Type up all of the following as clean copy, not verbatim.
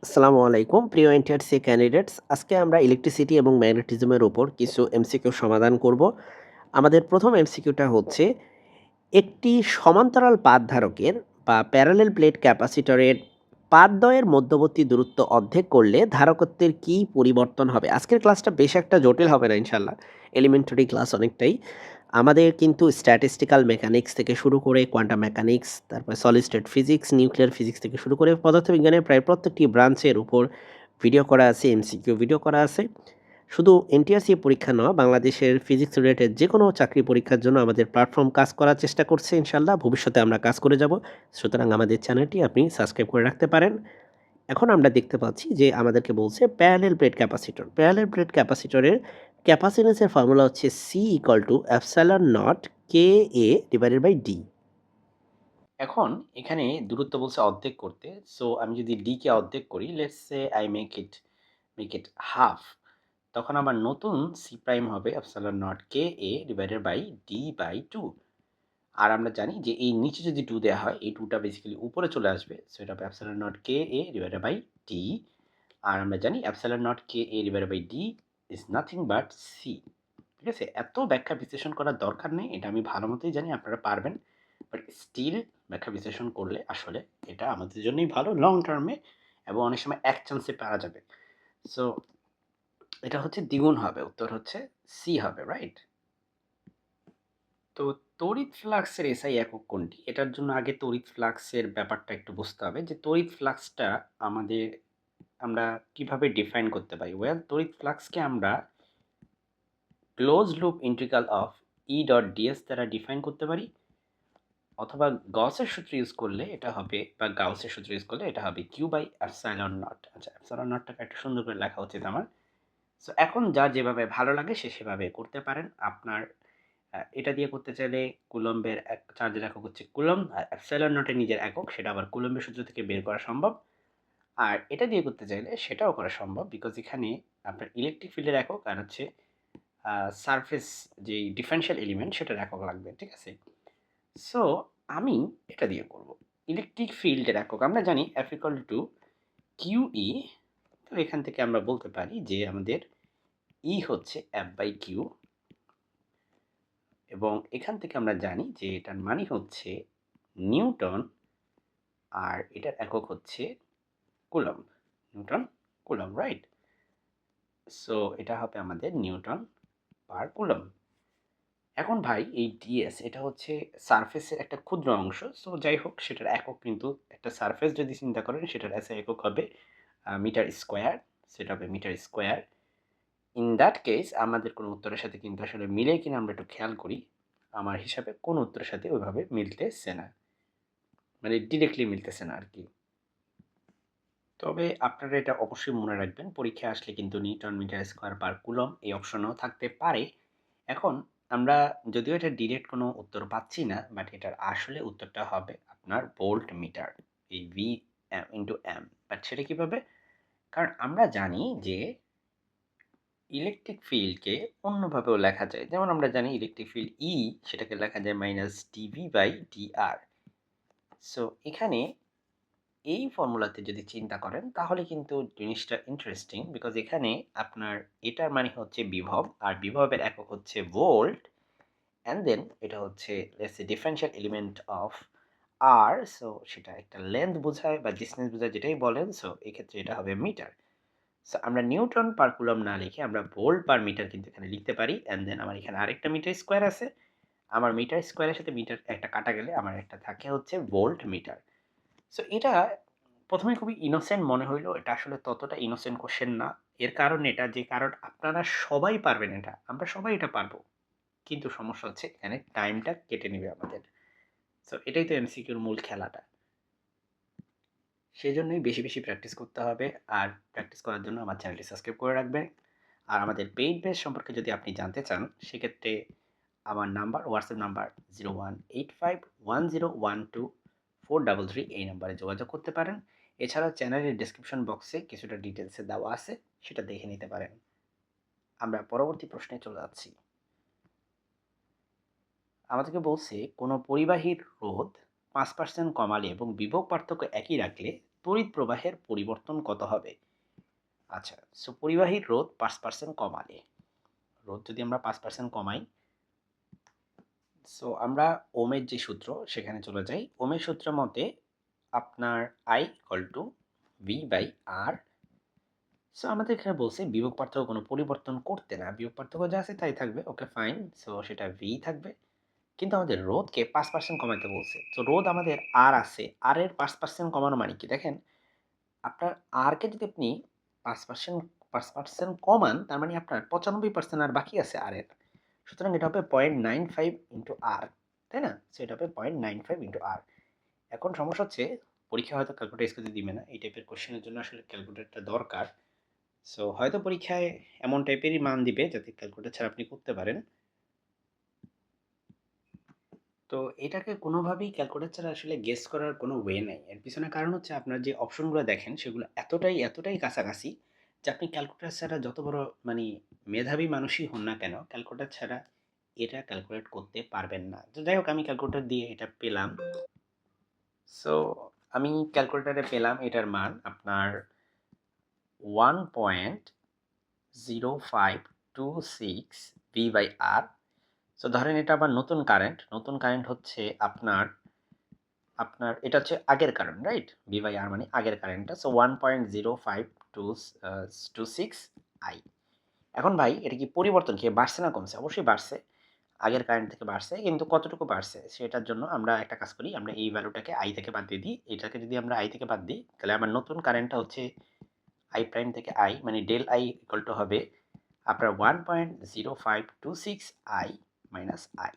আসসালামু আলাইকুম প্রিয় এনটিআরসি ক্যান্ডিডেটস। আজকে আমরা ইলেকট্রিসিটি এবং ম্যাগনেটিজমের উপর কিছু এমসিকিউ সমাধান করব। আমাদের প্রথম এমসিকিউটা হচ্ছে, একটি সমান্তরাল পাত ধারকের বা প্যারালেল প্লেট ক্যাপাসিটরের পাতদ্বয়ের মধ্যবর্তী দূরত্ব অর্ধেক করলে ধারকত্বের কী পরিবর্তন হবে? আজকের ক্লাসটা বেশ একটা জটিল হবে না ইনশাআল্লাহ। এলিমেন্টারি ক্লাস অনেকটাই। আমাদের কিন্তু স্ট্যাটিস্টিক্যাল মেকানিক্স থেকে শুরু করে কোয়ান্টাম মেকানিক্স, তারপরে solid state physics, nuclear physics থেকে শুরু করে পদার্থবিজ্ঞানের প্রায় প্রত্যেকটি ব্রাঞ্চের উপর ভিডিও করা আছে, এমসিকিউ ভিডিও করা আছে। শুধু এনটিআরসি পরীক্ষা নয়, বাংলাদেশের ফিজিক্স রিলেটেড যেকোনো চাকরি পরীক্ষার জন্য আমাদের প্ল্যাটফর্ম কাজ করার চেষ্টা করছে ইনশাআল্লাহ। ভবিষ্যতে আমরা কাজ করে যাব। সুতরাং আমাদের চ্যানেলটি আপনি সাবস্ক্রাইব করে রাখতে পারেন। এখন আমরা দেখতে পাচ্ছি যে আমাদেরকে বলছে parallel plate capacitor. Parallel plate ক্যাপাসিটরের ক্যাপাসিট্যান্সের ফর্মুলা হচ্ছে C = epsilon naught KA divided by D। এখন এখানে দূরত্ব বলছে অর্ধেক করতে। সো আমি যদি d কে অর্ধেক করি, let's say I make it half, তখন আমার নতুন c প্রাইম হবে epsilon naught K A divided by D by 2। আর আমরা জানি যে এই নিচে যদি 2 দেওয়া হয়, এই 2টা বেসিক্যালি উপরে চলে আসবে। সো এটা হবে epsilon naught K A divided by D. আর আমরা জানি epsilon naught K A divided by D is nothing but C. ঠিক আছে? এত ব্যাখ্যা বিশ্লেষণ করার দরকার নেই। এটা আমি ভালো মতোই জানি, আপনারা পারবেন। বাট স্টিল ব্যাখ্যা বিশ্লেষণ করলে আসলে এটা আমাদের জন্যই ভালো লং টার্মে, এবং অনেক সময় এক চান্সে পারা যাবে। সো এটা হচ্ছে দ্বিগুণ হবে, উত্তর হচ্ছে সি হবে, রাইট? তো তড়িৎ ফ্লাক্সের এসআই একক কোনটি? এটার জন্য আগে তড়িৎ ফ্লাক্সের ব্যাপারটা একটু বুঝতে হবে যে তড়িৎ ফ্লাক্সটা আমাদের আমরা কিভাবে ডিফাইন করতে পারি। ওয়েল, তড়িৎ ফ্লাক্সকে আমরা close loop integral of E dot DS দ্বারা ডিফাইন করতে পারি, অথবা গসের সূত্র ইউজ করলে এটা হবে, বা গাউসের সূত্র ইউজ করলে এটা হবে কিউ বাই এপসাইলন নট। আচ্ছা, এপসাইলন নটটাকে একটু সুন্দর করে লেখা উচিত আমার। সো এখন যার যেভাবে ভালো লাগে সে সেভাবে করতে পারেন। আপনার এটা দিয়ে করতে চাইলে কুলম্বের এক চার্জের একক হচ্ছে কুলম্ব, আর এপসাইলন নটের নিজের একক সেটা আবার কুলম্বের সূত্র থেকে বের করা সম্ভব। আর এটা দিয়ে করতে চাইলে সেটাও করা সম্ভব, বিকজ এখানে আপনার ইলেকট্রিক ফিল্ডের একক আর হচ্ছে সারফেস যেই ডিফারেনশিয়াল এলিমেন্ট সেটার একক লাগবে। ঠিক আছে? সো আমি এটা দিয়ে করব। ইলেকট্রিক ফিল্ডের একক আমরা জানি F ইকুয়াল টু কিউই। তো এখান থেকে আমরা বলতে পারি যে আমাদের ই হচ্ছে F বাই কিউ, এবং এখান থেকে আমরা জানি যে এটার মানে হচ্ছে নিউটন, আর এটার একক হচ্ছে coulomb. Newton coulomb, right? So এটা হবে আমাদের নিউটন পার কুলম্ব। এখন ভাই এই ডিএস এটা হচ্ছে সারফেসের একটা ক্ষুদ্র অংশ। সো যাই হোক, সেটার একক কিন্তু একটা সারফেস যদি চিন্তা করেন সেটার এসে একক হবে মিটার স্কোয়ার। সেটা হবে metre square. In that case আমাদের কোনো উত্তরের সাথে কিন্তু আসলে মিলে কিনা আমরা একটু খেয়াল করি। আমার হিসাবে কোনো উত্তরের সাথে ওইভাবে মিলতেছে না, মানে ডিরেক্টলি মিলতেছে না আর কি। তবে আপনারা এটা অবশ্যই মনে রাখবেন, পরীক্ষায় আসলে কিন্তু newton metre square per coulomb এই অপশনও থাকতে পারে। এখন আমরা যদিও এটা ডিরেক্ট কোনো উত্তর পাচ্ছি না, বাট এটার আসলে উত্তরটা হবে আপনার ভোল্ট মিটার, এই ভি ইন্টু এম। বাট সেটা কীভাবে? কারণ আমরা জানি যে ইলেকট্রিক ফিল্ডকে অন্যভাবেও লেখা যায়। যেমন আমরা জানি ইলেকট্রিক ফিল্ড ই, সেটাকে লেখা যায় minus dV by dr. So এখানে এই ফর্মুলাতে যদি চিন্তা করেন তাহলে কিন্তু জিনিসটা ইন্টারেস্টিং, বিকজ এখানে আপনার এটার মানে হচ্ছে বিভব, আর বিভবের একক হচ্ছে ভোল্ট, অ্যান্ড দেন এটা হচ্ছে let's say differential element of R. So সেটা একটা লেন্থ বোঝায় বা ডিসটেন্স বোঝায়, যেটাই বলেন। সো এক্ষেত্রে এটা হবে মিটার। সো আমরা নিউটন পার কুলম না লিখে আমরা ভোল্ট পার মিটার কিন্তু এখানে লিখতে পারি। অ্যান্ড দেন আমার এখানে আরেকটা মিটার স্কোয়ার আছে, আমার মিটার স্কোয়ারের সাথে মিটার একটা কাটা গেলে আমার একটা থাকে হচ্ছে ভোল্ট মিটার। সো এটা প্রথমে খুবই ইনোসেন্ট মনে হইলো, এটা আসলে ততটা ইনোসেন্ট কোশ্চেন না। এর কারণ এটা, যে কারণ আপনারা সবাই পারবেন এটা, আমরা সবাই এটা পারবো, কিন্তু সমস্যা হচ্ছে এখানে টাইমটা কেটে নেবে আমাদের। সো এটাই তো এমসিকিউর মূল খেলাটা। সেজন্যই বেশি বেশি প্র্যাকটিস করতে হবে। আর প্র্যাকটিস করার জন্য আমার চ্যানেলটি সাবস্ক্রাইব করে রাখবেন। আর আমাদের পেইড ব্যাচ সম্পর্কে যদি আপনি জানতে চান, সেক্ষেত্রে আমার নাম্বার, হোয়াটসঅ্যাপ নাম্বার 01851012 433, এই নাম্বারে যোগাযোগ করতে পারেন। এছাড়াও চ্যানেলের ডেসক্রিপশন বক্সে কিছুটা ডিটেলসে দেওয়া আছে, সেটা দেখে নিতে পারেন। আমরা পরবর্তী প্রশ্নে চলে যাচ্ছি। আমাদেরকে বলছে কোনো পরিবাহীর রোধ 5% কমালে এবং বিভব পার্থক্য একই রাখলে তড়িৎ প্রবাহের পরিবর্তন কত হবে? আচ্ছা, সো পরিবাহীর রোধ 5% কমালে, রোধ যদি আমরা 5% কমাই, সো আমরা ওমের যে সূত্র সেখানে চলে যাই। ওমের সূত্র মতে আপনার I equal to V by R. So আমাদের এখানে বলছে বিভব পার্থক্য কোনো পরিবর্তন করতে না, বিভব পার্থক্য যা আছে তাই থাকবে, ওকে ফাইন। সো সেটা V থাকবে, কিন্তু আমাদের রোধকে 5% কমাইতে বলছে। তো রোধ আমাদের আর আছে, আর এর 5% কমানো মানে কি দেখেন, আপনার আরকে যদি আপনি 5% কমান, তার মানে আপনার 95% আর বাকি আছে আর এর। সুতরাং এটা হবে 0.95 ইন্টু আর, তাই না? সো এটা হবে 0.95 ইন্টু আর। এখন সমস্যা হচ্ছে পরীক্ষা হয়তো ক্যালকুলেটর স্কেলে দিবে না, এই টাইপের কোশ্চেনের জন্য আসলে ক্যালকুলেটরটা দরকার। সো হয়তো পরীক্ষায় এমন টাইপেরই মান দিবে যাতে ক্যালকুলেটর ছাড়া আপনি করতে পারেন। তো এটাকে কোনোভাবেই ক্যালকুলেটর ছাড়া আসলে গেস করার কোনো ওয়ে নাই। এর পিছনে কারণ হচ্ছে আপনার যে অপশনগুলো দেখেন সেগুলো এতটাই কাছাকাছি যে আপনি ক্যালকুলেটর ছাড়া যত বড় মানে মেধাবী মানুষই হন না কেন, ক্যালকুলেটর ছাড়া এটা ক্যালকুলেট করতে পারবেন না। তো যাই হোক, আমি ক্যালকুলেটর দিয়ে এটা পেলাম। সো আমি ক্যালকুলেটরে পেলাম এটার মান আপনার 1.0526 ভি বাই আর। সো ধরেন এটা আবার নতুন কারেন্ট হচ্ছে আপনার আপনার এটা হচ্ছে আগের কারেন্ট, রাইট? ভি বাই আর মানে আগের কারেন্টটা। So 1.0526 I. এখন ভাই এটা কি পরিবর্তন কি বাড়ছে না কমছে? অবশ্যই বাড়ছে, আগের কারেন্ট থেকে বাড়ছে, কিন্তু কতটুকু বাড়ছে সেটার জন্য আমরা একটা কাজ করি, আমরা এই ভ্যালুটাকে আই থেকে বাদ দিয়ে দিই। এটাকে যদি আমরা আই থেকে বাদ দিই তাহলে আমার নতুন কারেন্টটা হচ্ছে আই প্রাইম থেকে আই, মানে ডেল আই ইকুয়াল টু হবে আপনার 1.0526 আই মাইনাস আই।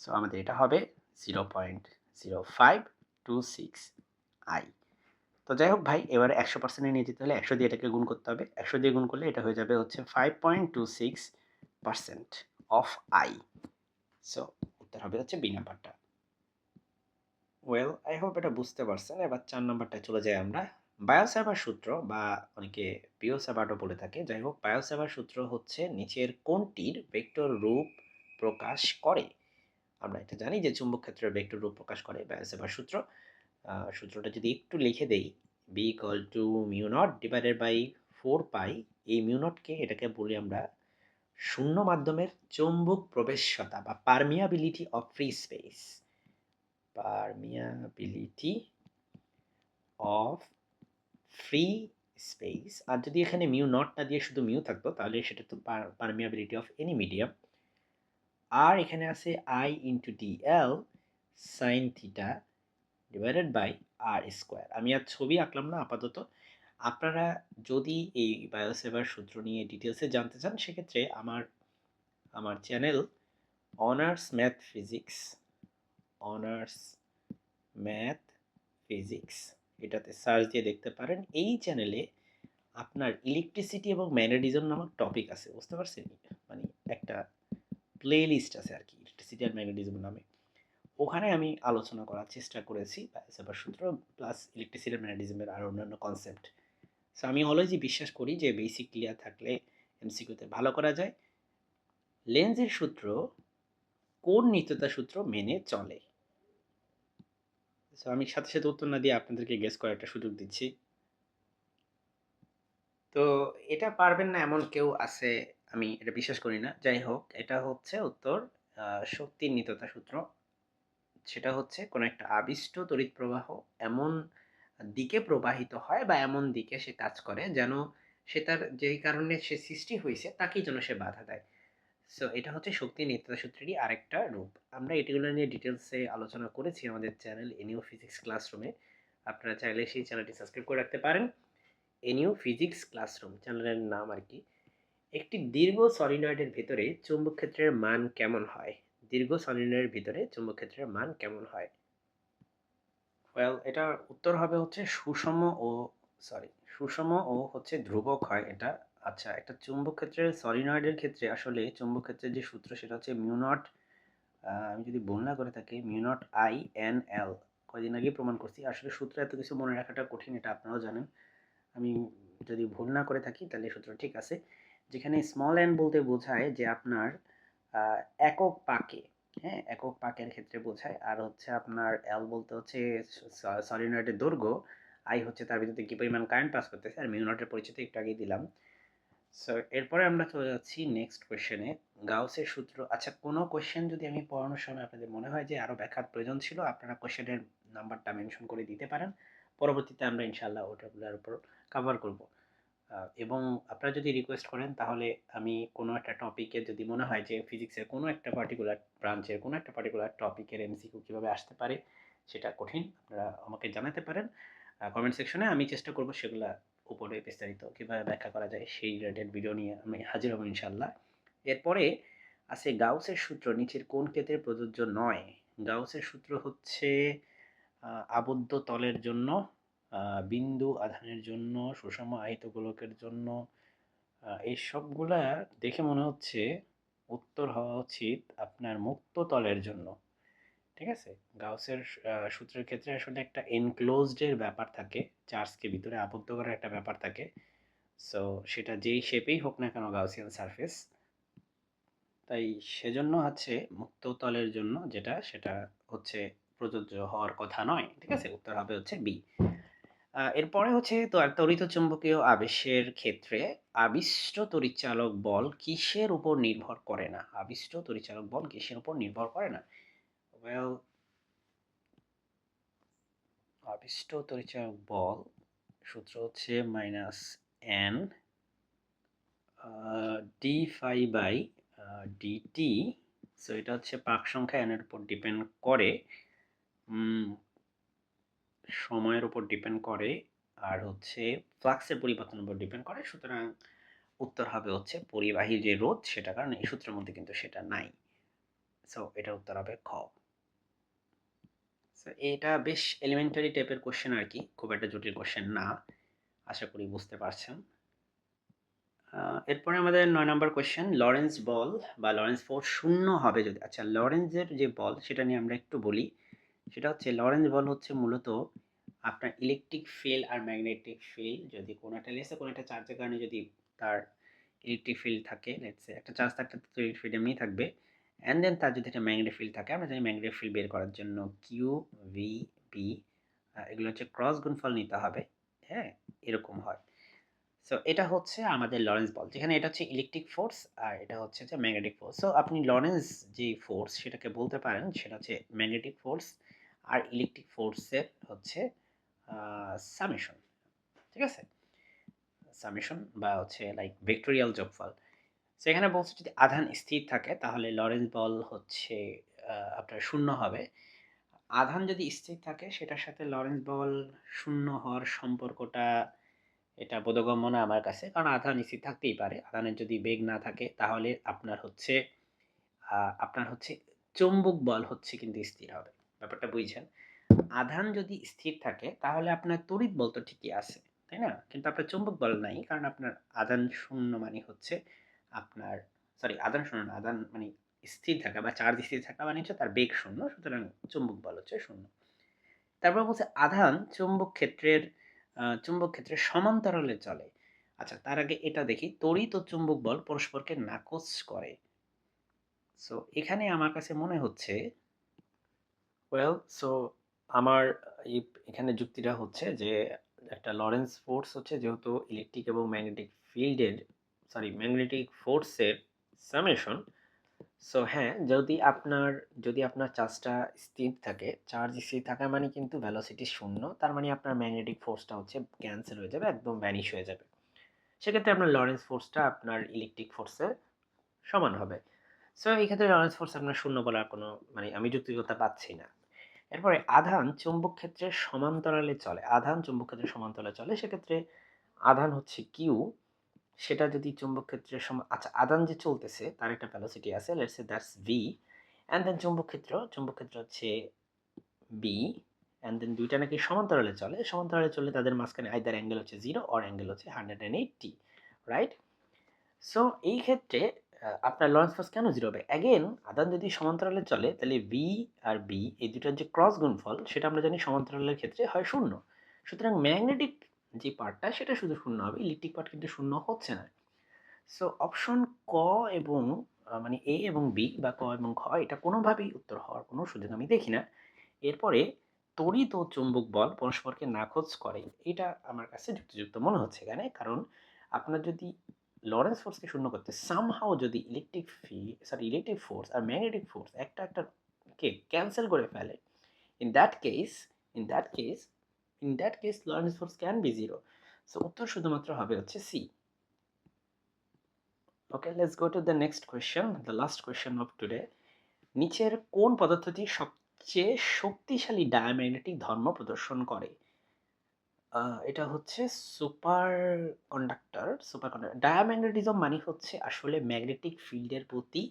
সো আমাদের এটা হবে 0.0526 আই। তো যাই হোক ভাই, এবারে 100% নিয়ে যেতে হলে 100 দিয়ে এটাকে গুণ করতে হবে। 100 দিয়ে গুণ করলে এটা হয়ে যাবে হচ্ছে 5.26% অফ আই। সো উত্তর হবে হচ্ছে বি নাম্বারটা। ওয়েল, আই হোপ এটা বুঝতে পারছেন। এবার 4 নাম্বারটায় চলে যাই আমরা। বায়োস্যাভার্ট সূত্র বা অনেকে বিয়োস্যাভার্টও বলে থাকে। যাই হোক, বায়োস্যাভার্ট সূত্র হচ্ছে নিচের কোনটির ভেক্টর রূপ প্রকাশ করে? আমরা এটা জানি যে চুম্বক ক্ষেত্রের ভেক্টর রূপ প্রকাশ করে বায়োস্যাভার্ট সূত্র। সূত্রটা যদি একটু লিখে দেই, B equal to mu naught divided by 4 pi. এই মিউ নটকে এটাকে বলি আমরা শূন্য মাধ্যমের চৌম্বক প্রবেশ্যতা বা permeability of free space. Permeability of free space. আর যদি এখানে মিউ নট না দিয়ে শুধু মিউ থাকতো তাহলে সেটা তো পারমিয়াবিলিটি অফ এনি মিডিয়াম। আর এখানে আছে I into d l sine theta divided by r square. আমি আর ছবি আঁকলাম না আপাতত। আপনারা যদি এই বায়োসেভার সূত্র নিয়ে ডিটেলসে জানতে চান সেক্ষেত্রে আমার আমার channel honours math physics, honours math physics এটাতে সার্চ দিয়ে দেখতে পারেন। এই চ্যানেলে আপনার ইলেকট্রিসিটি এবং ম্যাগনেটিজম নামক টপিক আছে, বুঝতে পারছেন? মানে একটা প্লে লিস্ট আছে আর কি, ইলেকট্রিসিটি আর ম্যাগনেটিজম নামে। ওখানে আমি আলোচনা করার চেষ্টা করেছি বায়োসেভার সূত্র প্লাস ইলেকট্রিসিটি ম্যাগনেটিজমের আর অন্যান্য কনসেপ্ট। সো আমি অলওয়েজই বিশ্বাস করি যে বেসিক ক্লিয়ার থাকলে এমসিকিউতে ভালো করা যায়। লেন্জের সূত্র কোন নিত্যতা সূত্র মেনে চলে? সো আমি সাথে সাথে উত্তর না দিয়ে আপনাদেরকে গেস করার একটা সুযোগ দিচ্ছি। তো এটা পারবেন না এমন কেউ আছে, আমি এটা বিশ্বাস করি না। যাই হোক, এটা হচ্ছে উত্তর শক্তির নিত্যতা সূত্র। সেটা হচ্ছে কোনো একটা আবিষ্ট তড়িৎ প্রবাহ এমন দিকে প্রবাহিত হয় বা এমন দিকে সে কাজ করে যেন সে তার যেই কারণে সে সৃষ্টি হয়েছে তাকেই যেন সে বাধা দেয়। সো এটা হচ্ছে শক্তির নিত্যতা সূত্রেরই আরেকটা রূপ। আমরা এটিগুলো নিয়ে ডিটেলসে আলোচনা করেছি আমাদের চ্যানেল এনিও ফিজিক্স ক্লাসরুমে। আপনারা চাইলে সেই চ্যানেলটি সাবস্ক্রাইব করে রাখতে পারেন। এনিও ফিজিক্স ক্লাসরুম চ্যানেলের নাম আর কি। একটি দীর্ঘ সলিনয়েডের ভিতরে চৌম্বক ক্ষেত্রের মান কেমন হয়? দীর্ঘ সলিনয়েডের ভিতরে চৌম্বক ক্ষেত্রের মান কেমন হয়? ওয়েল, এটার উত্তর হবে হচ্ছে সুষম ও হচ্ছে ধ্রুবক হয় এটা। আচ্ছা, একটা চুম্বক ক্ষেত্রের সলিনয়েডের ক্ষেত্রে আসলে চুম্বক ক্ষেত্রের যে সূত্র সেটা হচ্ছে মিউ নট, আমি যদি ভুল না করে থাকি mu not I N L. কয়দিন আগেই প্রমাণ করছি। আসলে সূত্র এত কিছু মনে রাখাটা কঠিন, এটা আপনারাও জানেন। আমি যদি ভুল না করে থাকি তাহলে সূত্র ঠিক আছে। যেখানে স্মল এন বলতে বোঝায় যে আপনার একক পাকে, হ্যাঁ, একক পাকের ক্ষেত্রে বোঝায়। আর হচ্ছে আপনার এল বলতে হচ্ছে সলিনয়েডের দৈর্ঘ্য। আই হচ্ছে তার ভিতরে কী পরিমাণ কারেন্ট পাস করতেছে, আর মিউ নটের পরিচিতি একটু আগেই দিলাম। সো এরপরে আমরা চলে যাচ্ছি নেক্সট কোয়েশ্চেনে, গাউসের সূত্র। আচ্ছা, কোনো কোয়েশ্চেন যদি আমি পড়ানোর সময় আপনাদের মনে হয় যে আরও ব্যাখ্যার প্রয়োজন ছিল, আপনারা কোয়েশ্চেনের নাম্বারটা মেনশন করে দিতে পারেন। পরবর্তীতে আমরা ইনশাআল্লাহ ওটাগুলোর উপর কভার করব। এবং আপনারা যদি রিকোয়েস্ট করেন তাহলে আমি কোনো একটা টপিকে যদি মনে হয় যে ফিজিক্সের কোনো একটা পার্টিকুলার ব্রাঞ্চের কোনো একটা পার্টিকুলার টপিকের এমসিকিউ কীভাবে আসতে পারে সেটা কঠিন, আপনারা আমাকে জানাতে পারেন কমেন্ট সেকশনে। আমি চেষ্টা করব সেগুলা উপরে বিস্তারিত কীভাবে ব্যাখ্যা করা যায় সেই রিলেটেড ভিডিও নিয়ে আমি হাজির হব ইনশাল্লাহ। এরপরে আছে গাউসের সূত্র নিচের কোন ক্ষেত্রে প্রযোজ্য নয়। গাউসের সূত্র হচ্ছে আবদ্ধ তলের জন্য, বিন্দু আধানের জন্য, সুষম আহিত গোলকের জন্য। এই সবগুলা দেখে মনে হচ্ছে উত্তর হওয়া উচিত আপনার মুক্ত তলের জন্য। ঠিক আছে, গাউসের সূত্রের ক্ষেত্রে আসলে একটা এনক্লোজডের ব্যাপার থাকে, চার্জকে ভিতরে আবদ্ধ করার একটা ব্যাপার থাকে। সো সেটা যেই শেপেই হোক না কেন গাউসিয়ান সারফেস, তাই সেজন্য হচ্ছে মুক্ত তলের জন্য যেটা সেটা হচ্ছে প্রযোজ্য হওয়ার কথা নয়। ঠিক আছে, উত্তর হবে হচ্ছে বি। এরপরে হচ্ছে তড়িৎ চুম্বকীয় আবেশের ক্ষেত্রে আবিষ্ট তড়িৎচালক বল কিসের উপর নির্ভর করে না। আবিষ্ট তড়িৎচালক বল কিসের উপর নির্ভর করে না? ওয়েল, আবিষ্ট তড়িৎচালক বল সূত্র হচ্ছে minus N d phi by dt. So এটা হচ্ছে পাক সংখ্যা এন এর উপর ডিপেন্ড করে, সময়ের উপর ডিপেন্ড করে, আর হচ্ছে ফ্লাক্সের পরিবর্তনের উপর ডিপেন্ড করে। সুতরাং উত্তর হবে হচ্ছে পরিবাহী যে রোধ সেটা, কারণ এই সূত্রের মধ্যে কিন্তু সেটা নাই। সো এটা উত্তর হবে খ। সো এটা বেশ এলিমেন্টারি টাইপের কোশ্চেন আর কি, খুব একটা জটিল কোশ্চেন না, আশা করি বুঝতে পারছেন। এরপরে আমাদের 9 নম্বর কোয়েশ্চেন, লরেন্স বল বা লরেন্স ফোর্স শূন্য হবে যদি। আচ্ছা, লরেন্সের যে বল সেটা নিয়ে আমরা একটু বলি। সেটা হচ্ছে লরেন্স বল হচ্ছে মূলত আপনার ইলেকট্রিক ফিল্ড আর ম্যাগনেটিক ফিল্ড, যদি কোনো একটা লেসে কোনো একটা চার্জের কারণে যদি তার ইলেকট্রিক ফিল্ড থাকে, লেটসে একটা চার্জ থাকলে তো ইলেকট্রিক ফিল্ড এমনিই থাকবে, অ্যান্ড দেন তার যদি একটা ম্যাগনেটিক ফিল্ড থাকে, আমরা জানি ম্যাগনেটিক ফিল্ড বের করার জন্য কিউ ভি পি এগুলো হচ্ছে ক্রস গুণফল নিতে হবে। হ্যাঁ, এরকম হয়। সো এটা হচ্ছে আমাদের লরেন্স বল, যেখানে এটা হচ্ছে ইলেকট্রিক ফোর্স আর এটা হচ্ছে যে ম্যাগনেটিক ফোর্স। সো আপনি লরেন্স যে ফোর্স সেটাকে বলতে পারেন সেটা হচ্ছে ম্যাগনেটিক ফোর্স আর ইলেকট্রিক ফোর্সের হচ্ছে সামেশন। ঠিক আছে, সামেশন বা হচ্ছে লাইক ভেক্টোরিয়াল যোগফল। সো এখানে বলছে যদি আধান স্থির থাকে তাহলে লরেন্স বল হচ্ছে আপনার শূন্য হবে। আধান যদি স্থির থাকে সেটার সাথে লরেন্স বল শূন্য হওয়ার সম্পর্কটা এটা বোধগম্য না আমার কাছে, কারণ আধান স্থির থাকতেই পারে। আধানের যদি বেগ না থাকে তাহলে আপনার হচ্ছে চৌম্বক বল হচ্ছে কিন্তু স্থির হবে। ব্যাপারটা বুঝছেন? আধান যদি স্থির থাকে তাহলে আপনার তড়িৎ বল তো ঠিকই আছে, তাই না? কিন্তু আপনার চৌম্বক বল নাই, কারণ আপনার আধান শূন্য মানে হচ্ছে আপনার, সরি আধান শূন্য না, আধান মানে স্থির থাকা বা চার্জ স্থির থাকা মানে হচ্ছে তার বেগ শূন্য, সুতরাং চৌম্বক বল হচ্ছে শূন্য। তারপর বলছে আধান চুম্বক ক্ষেত্রের সমান্তরালে চলে। আচ্ছা, তার আগে এটা দেখি, তড়িৎ ও চুম্বক বল পরস্পরকে নাকচ করে। সো এখানে আমার কাছে মনে হচ্ছে, ওয়েল, সো আমার এখানে যুক্তিটা হচ্ছে যে একটা লরেন্স ফোর্স হচ্ছে যেহেতু ইলেকট্রিক এবং ম্যাগনেটিক ফিল্ডের, সরি ম্যাগনেটিক ফোর্সের সামেশন। সো হ্যাঁ, যদি আপনার চার্জটা স্থির থাকে, চার্জ স্থির থাকা মানে কিন্তু ভেলোসিটি শূন্য, তার মানে আপনার ম্যাগনেটিক ফোর্সটা হচ্ছে ক্যান্সেল হয়ে যাবে, একদম ভ্যানিশ হয়ে যাবে। সেক্ষেত্রে আপনার লরেন্স ফোর্সটা আপনার ইলেকট্রিক ফোর্সের সমান হবে। সো এই ক্ষেত্রে লরেন্স ফোর্স আপনার শূন্য বলার কোনো মানে আমি যুক্তিকতা পাচ্ছি না। এরপরে আধান চৌম্বক ক্ষেত্রের সমান্তরালে চলে। আধান চৌম্বক ক্ষেত্রের সমান্তরালে চলে, সেক্ষেত্রে আধান হচ্ছে কিউ, সেটা যদি চৌম্বক ক্ষেত্রের আচ্ছা, আধান যে চলতেছে তার একটা ভেলোসিটি আছে, let's say that's V, and then চৌম্বক ক্ষেত্র হচ্ছে বি, অ্যান্ড দেন দুইটা নাকি সমান্তরালে চলে। সমান্তরালে চললে তাদের মাঝখানে আইদার অ্যাঙ্গেল হচ্ছে 0 অর অ্যাঙ্গেল হচ্ছে 180, রাইট? সো এই ক্ষেত্রে আপনার লরেন্স ফোর্স কেন 0 হবে? অ্যাগেন আধান যদি সমান্তরালে চলে তাহলে ভি আর বি এই দুটার যে ক্রস গুণফল সেটা আমরা জানি সমান্তরালের ক্ষেত্রে হয় 0। সুতরাং ম্যাগনেটিক যে পার্টটা সেটা শুধু 0 হবে, ইলেকট্রিক পার্ট কিন্তু 0 হচ্ছে না। সো অপশন ক এবং মানে এ এবং বি বা ক এবং খ এটা কোনোভাবেই উত্তর হওয়ার কোনো সুযোগ আমি দেখি না। এরপরে তড়িৎ ও চৌম্বক বল পরস্পরকে নাকচ করে, এটা আমার কাছে যুক্তিযুক্ত মনে হচ্ছে এখানে। কারণ আপনার যদি লরেন্স ফোর্সকে শূন্য করতে সামহাও যদি ইলেকট্রিক ফোর্স আর ম্যাগনেটিক ফোর্স একটাকে ক্যান্সেল করে ফেলে, in that case in that case Lorentz force can be zero. So উত্তর শুধুমাত্র হবে হচ্ছে C. Okay, let's go to the next question, the last question of today. নিচের কোন পদার্থটি সবচেয়ে শক্তিশালী ডায়াম্যাগনেটিক ধর্ম প্রদর্শন করে? এটা হচ্ছে সুপার কন্ডাক্টর। ডায়াম্যাগনেটিজম মানে হচ্ছে আসলে ম্যাগনেটিক ফিল্ডের প্রতি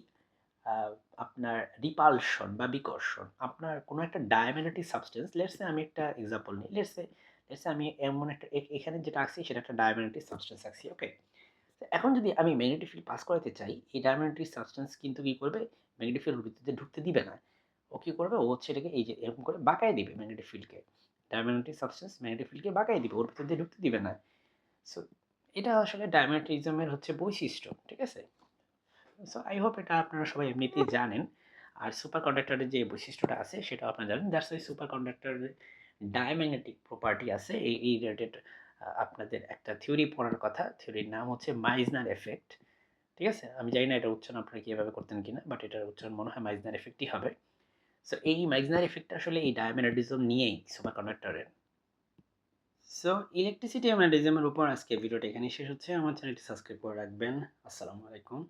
আপনার রিপালশন বা বিকর্ষণ। আপনার কোনো একটা ডায়াম্যাগনেটিক সাবস্টেন্স, লেটস সে আমি একটা এক্সাম্পল নিই। লেটস সে আমি এমন একটা এখানে যেটা আঁকছি সেটা একটা ডায়াম্যাগনেটিক সাবস্টেন্স আঁকছি, ওকে? এখন যদি আমি ম্যাগনেটিক ফিল্ড পাস করাতে চাই, এই ডায়াম্যাগনেটিক সাবস্টেন্স কিন্তু কি করবে? ম্যাগনেটিক ফিল্ড ওর ভিতরে ঢুকতে দিবে না। ও কি করবে? ও হচ্ছে এটাকে এই যে এরকম করে বাঁকায় দিবে ম্যাগনেটিক ফিল্ডকে। ডায়াম্যাগনেটিক সাবস্টেন্স ম্যাগনেটিক ফিল্ডকে বাঁকায় দিবে, ওর ভিতর দিয়ে ঢুকতে দিবে না। সো এটা আসলে ডায়াম্যাগনেটিজমের হচ্ছে বৈশিষ্ট্য, ঠিক আছে? সো আই হোপ এটা আপনারা সবাই এমনিতেই জানেন। আর সুপার কন্ডাক্টরের যে বৈশিষ্ট্যটা আছে সেটাও আপনারা জানেন। দ্যাটস ওয়াই সুপার কন্ডাক্টরের ডায়াম্যাগনেটিক প্রপার্টি আছে। এই রিলেটেড আপনাদের একটা থিওরি পড়ার কথা। থিওরির নাম হচ্ছে মাইজনার এফেক্ট। ঠিক আছে? আমি জানি না এটা উচ্চারণ আপনারা কিভাবে করতেন কিনা, বাট এটার উচ্চারণ মনে হয় মাইজনার এফেক্টই হবে। সো এই মাইজনার এফেক্টটা আসলে এই ডায়াম্যাগনেটিজম নিয়েই সুপার কন্ডাক্টরের। সো ইলেকট্রিসিটি এবং ম্যাগনেটিজমের উপর আজকে ভিডিওটা এখানেই শেষ হচ্ছে। আমার চ্যানেলটি সাবস্ক্রাইব করে রাখবেন। আসসালামু আলাইকুম।